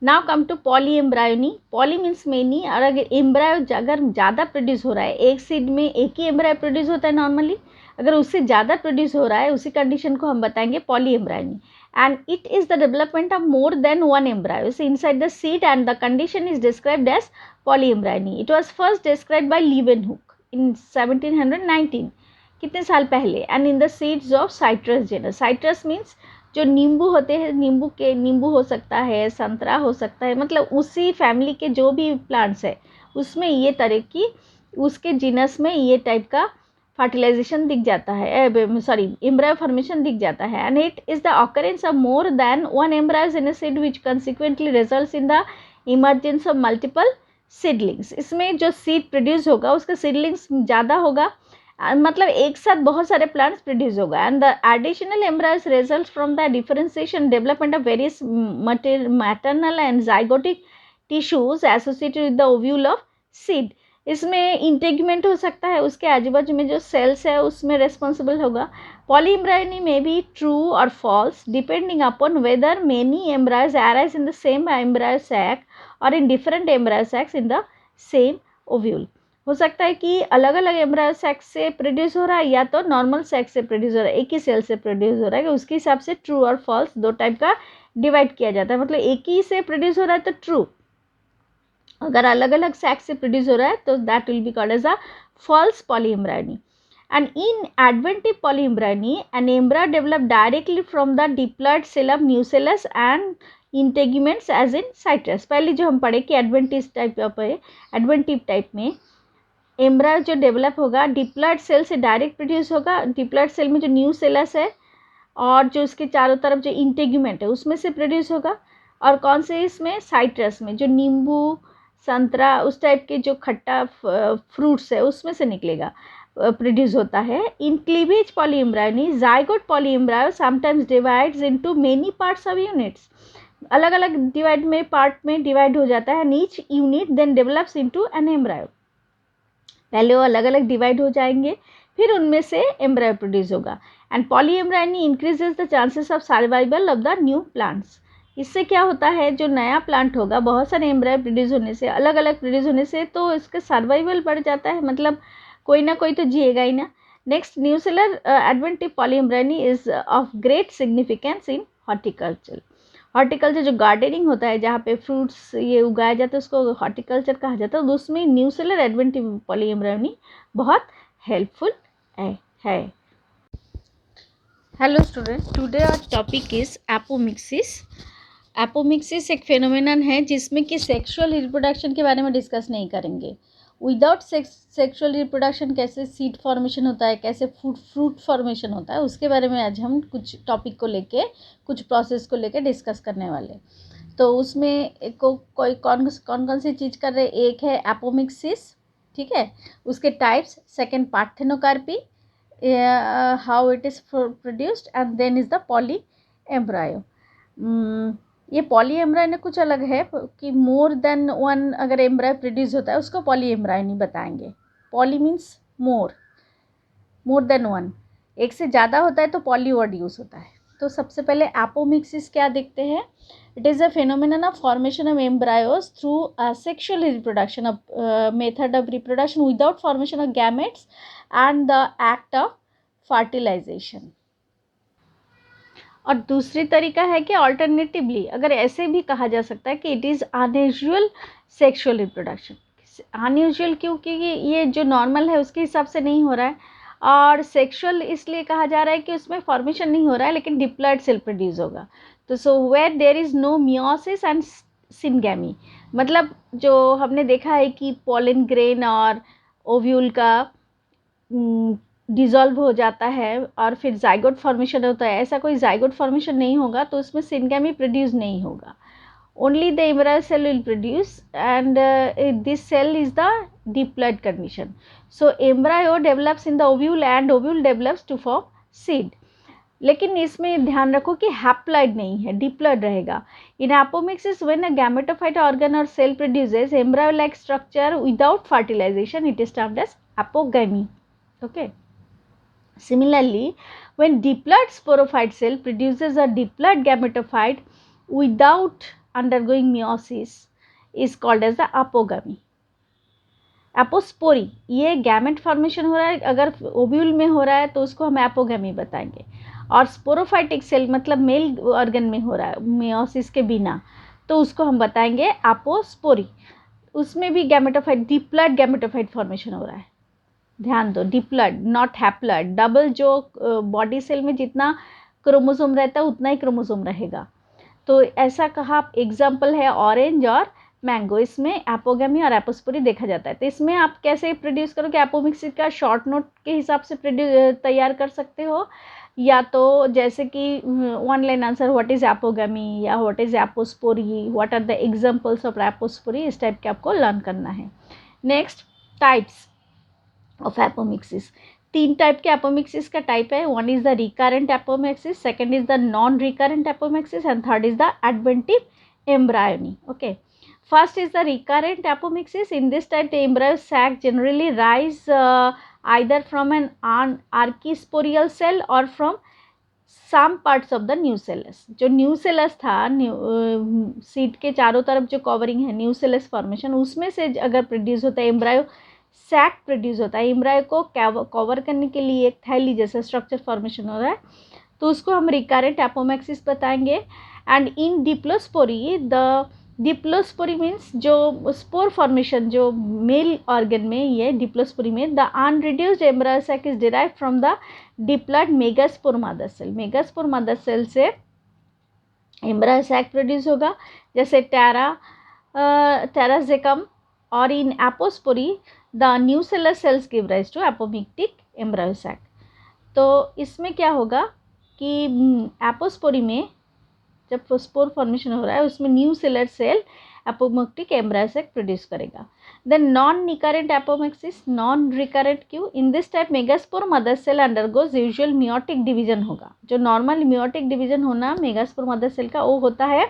Now come to polyembryony. Poly means many. और अगर embryo अगर ज़्यादा प्रोड्यूस हो रहा है, एक सीड में एक ही एम्ब्रायो प्रोड्यूस होता है नॉर्मली, अगर उससे ज़्यादा प्रोड्यूस हो रहा है उसी कंडीशन को हम बताएंगे polyembryony. And it is the development of more than one embryo inside the seed and the condition is described as polyembryony. It was first described by Leeuwenhoek in 1719, कितने साल पहले. And in the seeds of citrus genus. Citrus means जो नींबू होते हैं, नींबू हो सकता है, संतरा हो सकता है, मतलब उसी फैमिली के जो भी प्लांट्स है उसमें ये तरह की, उसके जीनस में ये टाइप का फर्टिलाइजेशन दिख जाता है, सॉरी एम्ब्रायो फॉर्मेशन दिख जाता है. And it is the occurrence of more than one embryos in a seed which consequently results in the emergence of multiple seedlings. इसमें जो सीड प्रोड्यूस होगा उसका सीडलिंग्स ज़्यादा होगा, मतलब एक साथ बहुत सारे प्लांट्स प्रोड्यूस होगा. And the additional embryos result from the differentiation development of various maternal and zygotic tissues associated with the ovule of seed. इसमें इंटेगमेंट हो सकता है, उसके आजू बाजू में जो सेल्स है उसमें रेस्पॉन्सिबल होगा. पॉली एम्ब्रायोनी में बी ट्रू और false depending upon whether many embryos arise in the same embryo sac और in different embryo sacs in the same ovule. हो सकता है कि अलग अलग एम्ब्रायो सैक से प्रोड्यूस हो रहा है या तो नॉर्मल सैक से प्रोड्यूस हो रहा है, एक ही सेल से प्रोड्यूस हो रहा है. उसके हिसाब से ट्रू और फॉल्स दो टाइप का डिवाइड किया जाता है. मतलब एक ही से प्रोड्यूस हो रहा है तो ट्रू, अगर अलग अलग सैक से प्रोड्यूस हो रहा है तो that will be called as a false polyembryony. And in adventive polyembryony, an embryo developed directly from the diploid cell of nucellus and integuments as in citrus. पहले जो हम पढ़े कि एडवेंटिव टाइप में एम्ब्रायो जो डेवलप होगा diploid cell से direct produce होगा. डिप्लॉइड सेल में जो न्यूसेलस है और जो उसके चारों तरफ जो इंटेग्यूमेंट है उसमें से प्रोड्यूस होगा. और कौन से इसमें, साइट्रस में, जो नींबू संतरा उस टाइप के जो खट्टा फ्रूट्स है उसमें से निकलेगा, प्रोड्यूस होता है. In cleavage polyembryony zygote polyembryo sometimes divides into many parts of units. अलग अलग डिवाइड में पार्ट में डिवाइड हो जाता है. Each unit then develops into an embryo. पहले वो अलग अलग डिवाइड हो जाएंगे, फिर उनमें से एम्ब्रायो प्रोड्यूस होगा. And polyembryony increases the chances of survival of the new plants. इससे क्या होता है, जो नया प्लांट होगा बहुत सारे एम्ब्रायो प्रोड्यूस होने से, अलग अलग प्रोड्यूस होने से, तो इसका सर्वाइवल बढ़ जाता है, मतलब कोई ना कोई तो जिएगा ही ना. Next, nucellar adventive polyembryony is of great significance in horticulture. Horticulture जो गार्डनिंग होता है जहाँ पे फ्रूट्स ये उगाया जाता है उसको हॉर्टिकल्चर कहा जाता है. उसमें न्यूसेलर एडवेंटिव पॉलीएम्ब्रायोनी बहुत हेल्पफुल है. Hello student, today our topic is apomixis. Apomixis एक फेनोमेनन है जिसमें कि सेक्सुअल रिप्रोडक्शन के बारे में डिस्कस नहीं करेंगे. विदाउट सेक्सुअल रिप्रोडक्शन कैसे सीड फॉर्मेशन होता है, कैसे फ्रूट फॉर्मेशन होता है, उसके बारे में आज हम कुछ टॉपिक को लेके, कुछ प्रोसेस को लेके डिस्कस करने वाले. तो उसमें कोई कौन कौन सी चीज़ कर रहे. एक है एपोमिक्सिस, ठीक है, उसके types. Second, parthenocarpy, how it is produced, and then is the poly embryo. ये पॉली एम्ब्रायोनी कुछ अलग है कि मोर देन वन अगर एम्ब्रायो प्रोड्यूस होता है उसको पॉली एम्ब्रायोनी बताएंगे. Poly means more than one, एक से ज़्यादा होता है तो पॉली वर्ड यूज़ होता है. तो सबसे पहले एपोमिक्सिस क्या देखते हैं. It is a phenomenon of formation of embryos through sexual reproduction of method of reproduction without formation of gametes and the act of fertilisation. और दूसरी तरीका है कि अल्टरनेटिवली अगर ऐसे भी कहा जा सकता है कि it is unusual sexual reproduction. Unusual क्योंकि ये जो नॉर्मल है उसके हिसाब से नहीं हो रहा है, और सेक्सुअल इसलिए कहा जा रहा है कि उसमें फॉर्मेशन नहीं हो रहा है लेकिन डिप्लॉइड सेल प्रोड्यूस होगा. तो so where there is no meiosis and syngamy, मतलब जो हमने देखा है कि पोलन ग्रेन और ओव्यूल का डिज़ोल्व हो जाता है और फिर जाइगोट फॉर्मेशन होता है, ऐसा कोई जाइगोट फॉर्मेशन नहीं होगा तो उसमें सिनगैमी प्रोड्यूस नहीं होगा. Only the embryo cell will produce and this cell is the diploid condition. So embryo develops in the ovule and ovule develops to form seed. लेकिन इसमें ध्यान रखो कि हैप्लॉइड नहीं है, डिप्लॉइड रहेगा. In apomixis when a gametophyte organ और cell produces embryo like structure without fertilization, it is termed as apogamy. Okay. Similarly, when diploid sporophyte cell produces a diploid gametophyte without undergoing meiosis is called as the apogamy. Apospory, ये gamete formation हो रहा है, अगर ovule में हो रहा है तो उसको हम एपोगैमी बताएंगे। और स्पोरोफाइटिक सेल मतलब मेल ऑर्गन में हो रहा है मेयोसिस के बिना, तो उसको हम बताएंगे एपोस्पोरी। उसमें भी गैमेटोफाइट, डिप्लॉइड गैमेटोफाइट फॉर्मेशन हो रहा है। ध्यान दो, डिप्लॉइड नॉट हैप्लॉइड। डबल जो बॉडी सेल में जितना क्रोमोसोम रहता है उतना ही क्रोमोसोम रहेगा। तो ऐसा कहा, एग्जाम्पल है ऑरेंज और मैंगो, इसमें एपोगैमी और एपोस्पोरी देखा जाता है। तो इसमें आप कैसे प्रोड्यूस करोगे, एपोमिक्सिस का शॉर्ट नोट के हिसाब से तैयार कर सकते हो, या तो जैसे कि one line answer what is apogamy या what is apospory, what are the examples of apospory, इस टाइप के आपको लर्न करना है। Next, types of apomixis. 3 type के एपोमिक्सिस का टाइप है। One is the recurrent apomixis, second is the non recurrent apomixis and third is the adventive embryony. Okay, first is the recurrent apomixis. In this type the embryo sac generally rise either from an archisporial cell or from some parts of the nucellus. जो nucellus था, seed के चारों तरफ जो covering है nucellus formation, उसमें से अगर प्रोड्यूस होता है एम्ब्रायो सैक प्रोड्यूस होता है। एम्ब्रायो को कवर करने के लिए एक थैली जैसा स्ट्रक्चर फॉर्मेशन हो रहा है, तो उसको हम रिकरेंट एपोमिक्सिस बताएंगे। And in diplospory, the diplospory means जो स्पोर फॉर्मेशन जो मेल ऑर्गन में, ये डिप्लोस्पोरी में the unreduced embryo sac is derived from the diploid megaspore mother cell. Megaspore mother cell से एम्ब्रायो सैक प्रोड्यूस होगा, जैसे Taraxacum. और in apospory the nucellar cells give rise to apomictic embryo sac. तो इसमें क्या होगा कि एपोस्पोरी में जब स्पोर फॉर्मेशन हो रहा है उसमें nucellar cell apomictic embryo sac produce करेगा। Then non recurrent apomixis, non recurrent क्यों? In this type megaspore mother cell undergoes usual meiotic division होगा। जो नॉर्मल मियोटिक डिवीजन होना मेगास्पोर मदर सेल का वो होता है,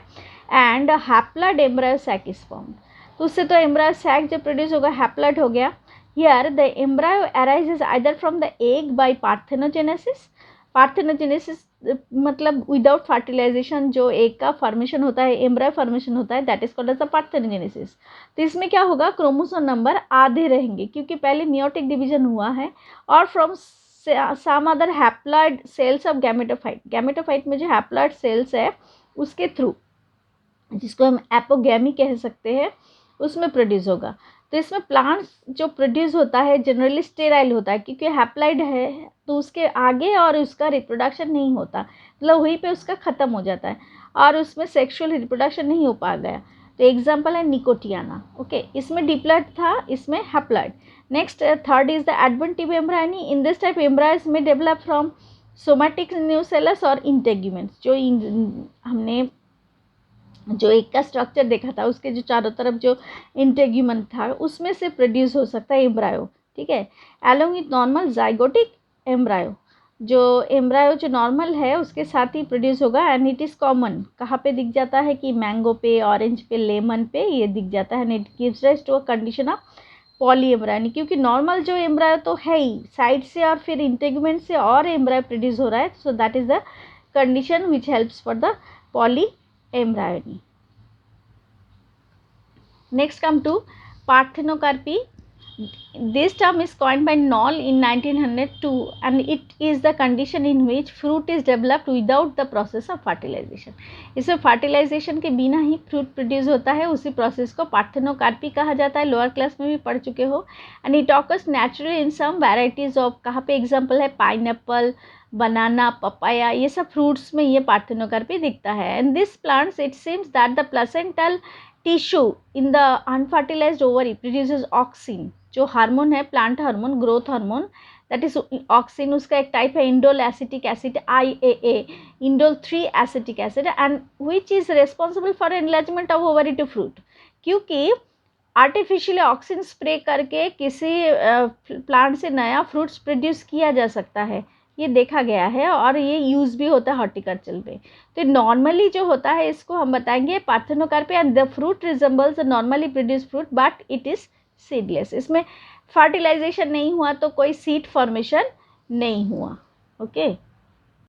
and haploid embryo sac is formed. तो उससे तो एम्ब्रायो सैक जो प्रोड्यूस होगा हैप्लॉइड हो गया। Here the embryo arises either from the egg by parthenogenesis. Parthenogenesis मतलब विदाउट फर्टिलाइजेशन जो एग का फॉर्मेशन होता है, एम्ब्रायो फॉर्मेशन होता है, that is called as the parthenogenesis. तो इसमें क्या होगा, क्रोमोसोम नंबर आधे रहेंगे क्योंकि पहले मियोटिक डिवीजन हुआ है, और from some other haploid cells of gametophyte. Gametophyte में जो हैप्लॉइड सेल्स है उसके थ्रू, जिसको हम एपोगैमी कह सकते हैं, उसमें प्रोड्यूस होगा। तो इसमें प्लांट्स जो प्रोड्यूस होता है जनरली स्टेराइल होता है, क्योंकि हैप्लॉइड है तो उसके आगे और उसका रिप्रोडक्शन नहीं होता, मतलब वहीं पे उसका ख़त्म हो जाता है और उसमें सेक्सुअल रिप्रोडक्शन नहीं हो पा गया। तो एग्जांपल है निकोटियाना। ओके, इसमें डिप्लॉइड था, इसमें haploid. Next, third is the adventive embryony. In this type embryos में डेवलप फ्रॉम सोमैटिक न्यूसेलस और इंटेग्यूमेंट्स। जो हमने जो एक का स्ट्रक्चर देखा था उसके जो चारों तरफ जो इंटेग्यूमेंट था उसमें से प्रोड्यूस हो सकता है एम्ब्रायो। ठीक है, along with normal zygotic embryo. जो एम्ब्रायो जो नॉर्मल है उसके साथ ही प्रोड्यूस होगा, एंड इट इज़ कॉमन। कहाँ पे दिख जाता है कि मैंगो पे, ऑरेंज पे, लेमन पे ये दिख जाता है। And it gives rise to a condition of polyembryony, क्योंकि नॉर्मल जो एम्ब्रायो तो है ही साइड से और फिर इंटेग्यूमेंट से और एम्ब्रायो प्रोड्यूस हो रहा है। So that is the condition which helps for the poly embryony. Next come to parthenocarpy. This term is coined by Knoll in 1902 and it is the condition in which fruit is developed without the process of fertilization. इसमें fertilization के बिना ही fruit produce होता है, उसी process को parthenocarpy कहा जाता है। लोअर क्लास में भी पढ़ चुके हो। and it occurs naturally in some varieties of, कहाँ पे एग्जाम्पल है, पाइनएप्पल, बनाना, पपाया, ये सब फ्रूट्स में ये पार्थेनोकार्पी दिखता है। And this plants it seems that the placental tissue in the unfertilised ovary produces auxin. जो हार्मोन है, plant hormone, growth hormone, that is auxin. उसका एक टाइप है indole acetic acid, IAA, indole 3 acetic acid, and which is responsible for enlargement of ovary to fruit. क्योंकि artificially auxin spray करके किसी plant से नया फ्रूट्स प्रोड्यूस किया जा सकता है, ये देखा गया है, और ये यूज़ भी होता है हॉर्टिकल्चर में। तो नॉर्मली जो होता है इसको हम बताएंगे parthenocarpy, and the fruit resembles the normally produce fruit but it is seedless. इसमें फर्टिलाइजेशन नहीं हुआ तो कोई सीड फॉर्मेशन नहीं हुआ। ओके।